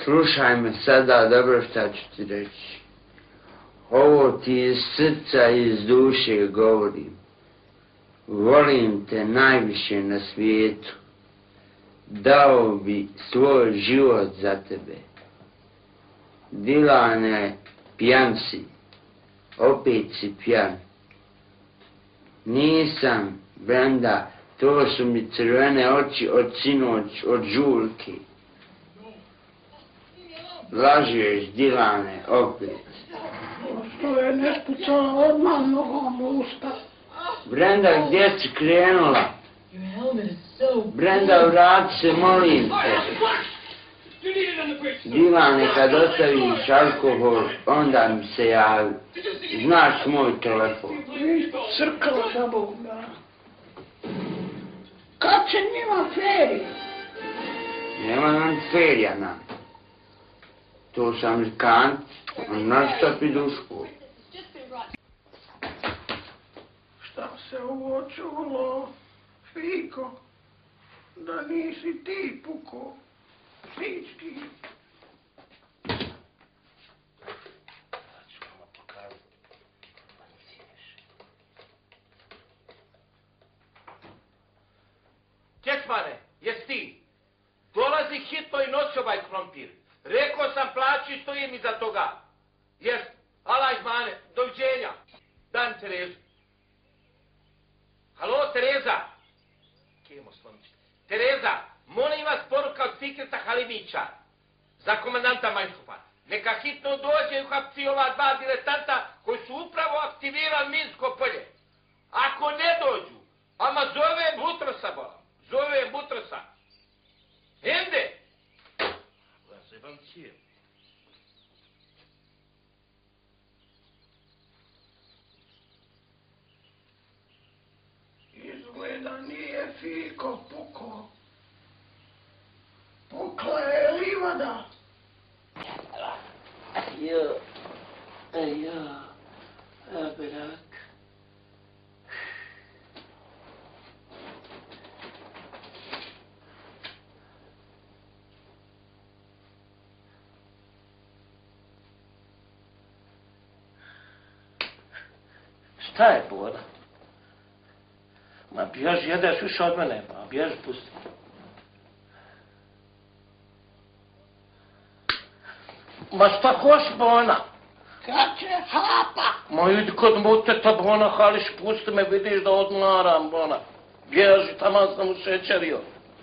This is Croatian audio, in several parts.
Slušaj me sada dobro šta ću ti reći. Ovo ti iz srca i iz duše govorim. Volim te najviše na svijetu. Dao bi svoj život za tebe. Dilane, pijan si. Opet si pijan. Nisam, Brenda, to su mi crvene oči od sinoć, od žurke. Lažeš, Dilane, opet. Što je ne spucala odmah nogom u usta. Brenda, gdje si krenula? Brenda, vrati se, molim te. Dilane, kad ostaviš alkohol, onda mi se javi. Znaš moj telefon. Crkala da Bog da. Kad će njima feri? Nema nam ferija nam. To su Amerikanci, on naštap idu u školu. Šta se ovo čulo, Fiko? Da nisi ti puko, Fički. Čekmane, jes ti? Dolazi hitno i nosi ovaj krompir. Rekao sam plaću i stojim iza toga. Jes, alajzmane, doviđenja. Dan Terezu. Halo, Tereza? Kemo slonić. Tereza, molim vas poruka od Fikreta Halimića. Za komandanta Majnskopa. Neka hitno dođe i uhapsi ova dva diletanta koji su upravo aktivirali minsko polje. Ako ne dođu, ama zove Butrosa, bolam. Zove Butrosa. Ende! Vam cijel. Izgleda nije Fiko puko. Pukla je livada. Berak. Šta je, Bora? Ma bježi, jedeš više od mene, ma bježi, pusti. Ma šta hoš, Bona? Kad će hapa? Ma idi kod muteta, Bona, hališ, pusti me, vidiš da odmaram, Bona. Bježi, tamo sam ušećerio.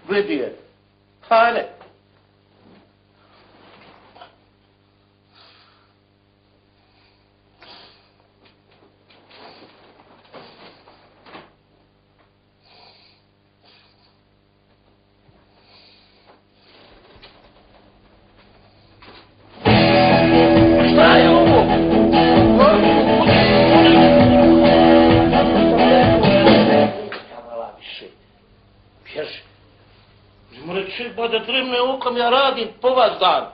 Vidi je. Hajde. Da drvne okom ja radim po vas dan.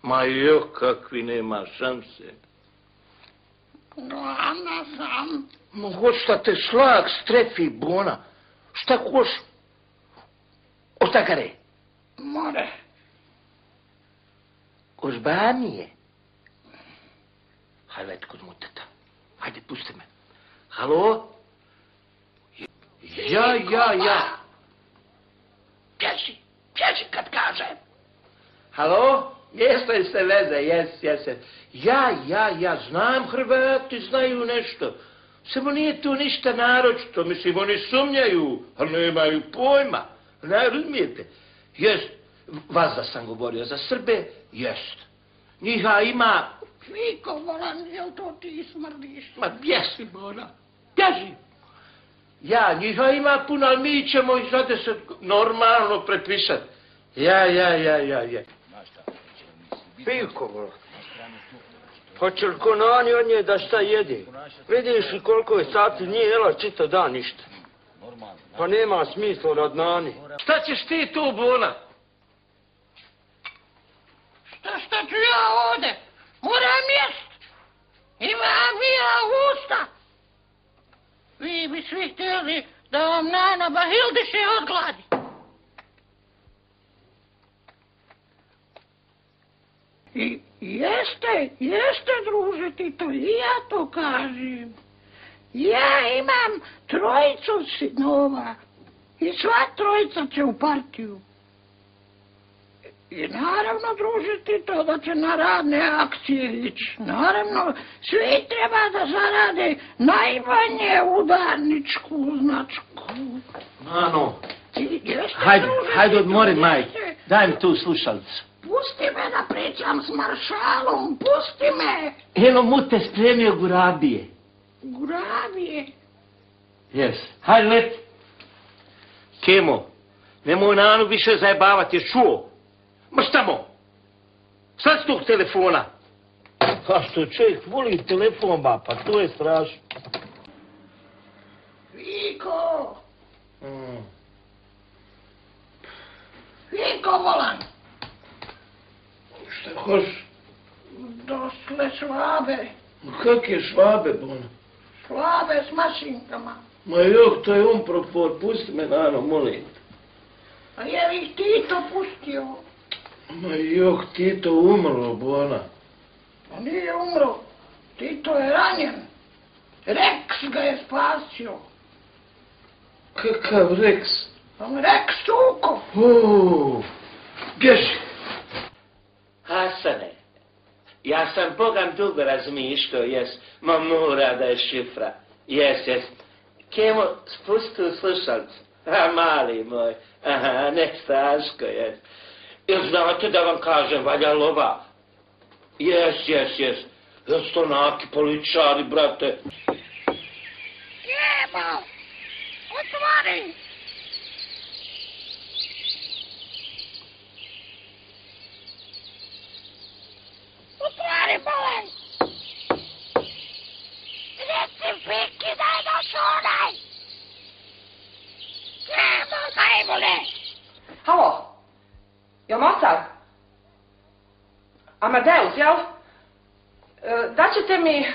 Ma jo, kakvi nema šanse. Glavna sam. Ma hoć da te šlag strefi, Bona. Šta hoš? Ostakare. More. Kožbanije. Hajde kod muteta. Hajde, pusti me. Halo? Ja. Pješi kad kažem. Halo? Jeste se veze, jeste. Ja, znam Hrvati, znaju nešto. Samo nije tu ništa naročito, mislim, oni sumnjaju, ali nemaju pojma. Ne razumijete? Jest, vas da sam govorio za Srbe, jest. Njiha ima... Fiko, volan, jel to ti smrdiš? Ma bjesi, Bona, bježi. Ja, njiha ima puno, ali mi ćemo ih za 10 normalno prepisat. Ja. Fiko, volan. Hoće li konani od nje da šta jede? Vidiš li koliko je sati, nije jela čito dan ništa. Pa nema smisla radnani. Šta ćeš ti tu, Bona? svi htjeli da vam Nana Bahildiše odgladi. I jeste, druže Tito, i ja to kažem. Ja imam 3 sinova i sva 3 će u partiju. I naravno, druže Tito, da će na radne akcije ići. Naravno, svi treba da zarade najmanje udarničku značku. Nano, Jeste, hajde odmori, majke. Daj mi tu slušalicu. Pusti me da pričam s maršalom, pusti me. Eno mu te spremio gurabije. Gurabije? Jes, hajde leti. Kemo, nemoj Nanu više zajebavati, ješ čuo? Maš tamo. Sad s tog telefona. Pa što čovjek voli telefon, ba, pa to je strašno. Viko! Viko volan! Šta hoš? Dosle švabe. Kakve švabe, bona? Švabe s mašinkama. Ma jok, to je propor, pusti me, Nano, molim. A je li Tito pustio? Ma jok, Tito umrlo, bona. Pa nije umro. Tito je ranjen. Rex ga je spasio. Kakav Rex? Rex Suko. Bježi. Hasane, ja sam Bogam dugo razmišljao, jes, ma mora da je šifra. Jes. Kemo, spusti u slušalicu. A, mali moj, aha, ne straško, jes. Jel znate da vam kažem, valja lova? Jes. Jel su to naki političari, brate? Kemo, otvori. Otvori, bolan. Reci Fiki da je došao onaj. Kemo, najbolje. Halo? Jel Mozart? Amadeus, jel? Daćete mi...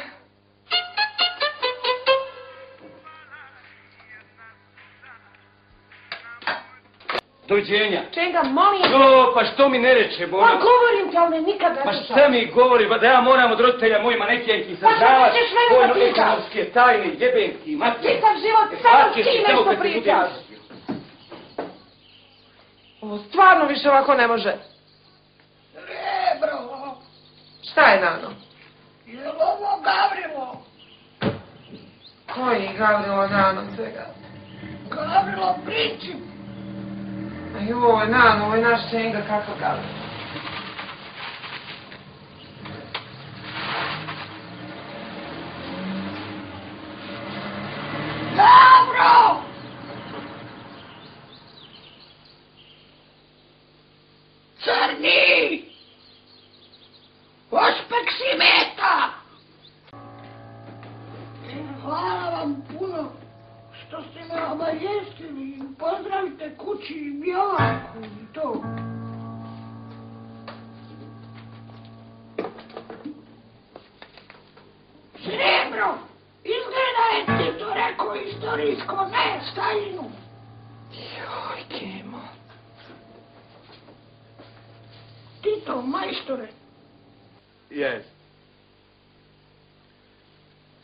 Doviđenja. Čega, molim? Jo, pa što mi ne reče, Bona? Pa govorim ti, ali me nikad ne Pa slušam. šta mi govori, ba da ja moram od roditelja mojima nekijenki sažavati ćeš mene da pitaš? ekonomske tajne, jebenki, matke. Čitav život samo s kim nešto pričaš. Ovo stvarno više ovako ne može. Rebro, Šta je, Nano? je li ovo Gavrilo? Koji Gavrilo, Nano, svega? Gavrilo Princip. Joj, Nano, ovo je naš Čenga, kako Gavrilo? Gavro! Crni! Ospeksimeta! Hvala vam puno što ste me obavijestili. Pozdravite kući i Bjelanku i to. Srebro! Izgleda je Tito rekao istorijsko ne Staljinu. Joj, Kemo. Tito, majstore. Jes.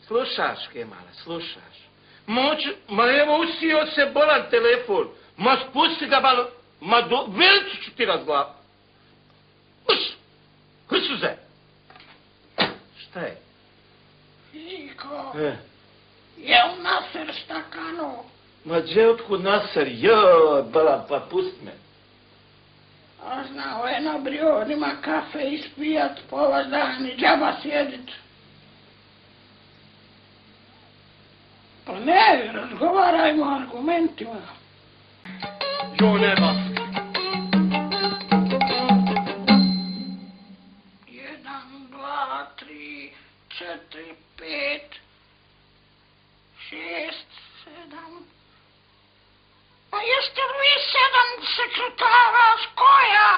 Slušaš, Kemale, slušaš. Ma evo usio se bolan telefon. Ma spusti ga malo. Ma velicu ću ti razglavu. Hrsuze. Šta je? Viko, je u Naser stakano. Ma gdje otkud Nasar? Joj, bolan, pa pusti me. A znao je na brionima kafe ispijat pola dan i džaba sjedit. Pa ne, razgovarajmo argumentima. Jo, nema. 1, 2, 3, 4, 5, 6, 7... Pa jeste li vi 7 sekretara s koja?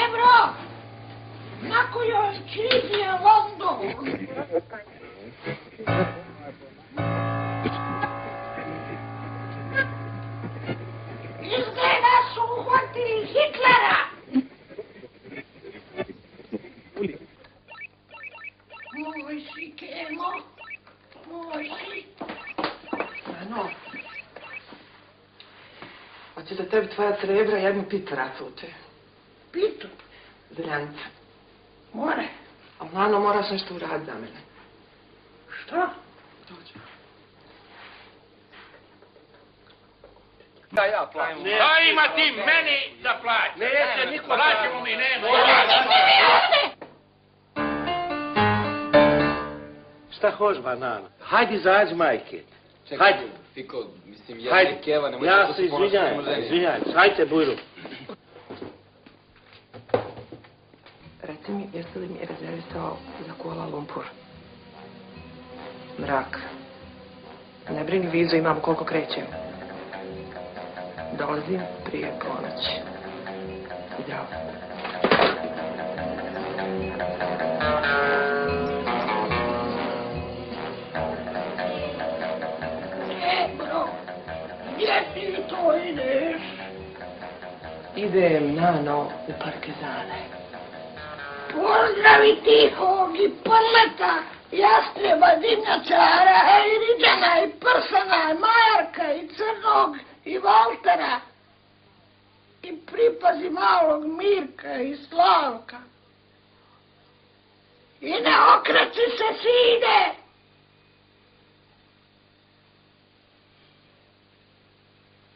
Ebro! na kojoj čini je London. Izgleda su uhvatili Hitlera. Moj si, Kemo, moj si. Ano. Hoće da tebi tvoja crebra jednu pitu racute. Pitu? Zeljanica. More. A Nano, moraš nešto uraditi za mene. Šta? Dođi. Da ja plaćam. Da ima ti meni da plaći. Neće niko plaćamo mi, nema. Šta hoš, banana? Hajde izađi, majke. Hajde. Fiko, mislim, Hajde. jedna keva, nemoj Ja tako se ponašati prema ženi. izvinjam. Hajde, bujru. Reci mi, jesi li mi rezervisao za Kuala Lumpur? Mrak. Ne brini, vizu imam koliko krećem. Dolazim prije ponoći. Ćao. Bro, gdje ti to ideš? Idem, Nano, u Partizane. Pozdravi tihog i prleta, jastreba, dimnjačara, Riđana i Prsana, i Majarka i Crnog i Valtera. I pripazi malog Mirka i Slavka. I ne okreći se, sine!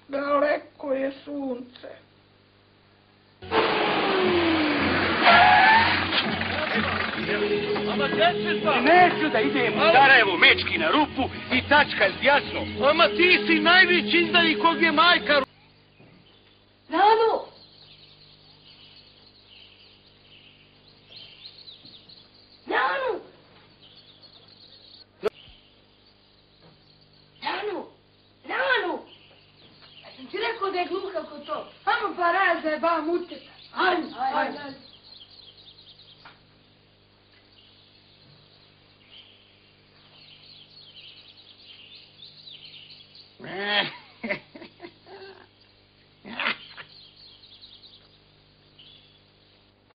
Daleko je sunce. Neću da idem u Sarajevo mečki na rupu i tačka, jasno. Ama ti si najveći izdaji kog je majka. Nano! Nano! Nano! Nano! Ja sam ti rekao da je gluha ko to. Ajmo pa raz da je bam utjeka. Ajmo, ajmo.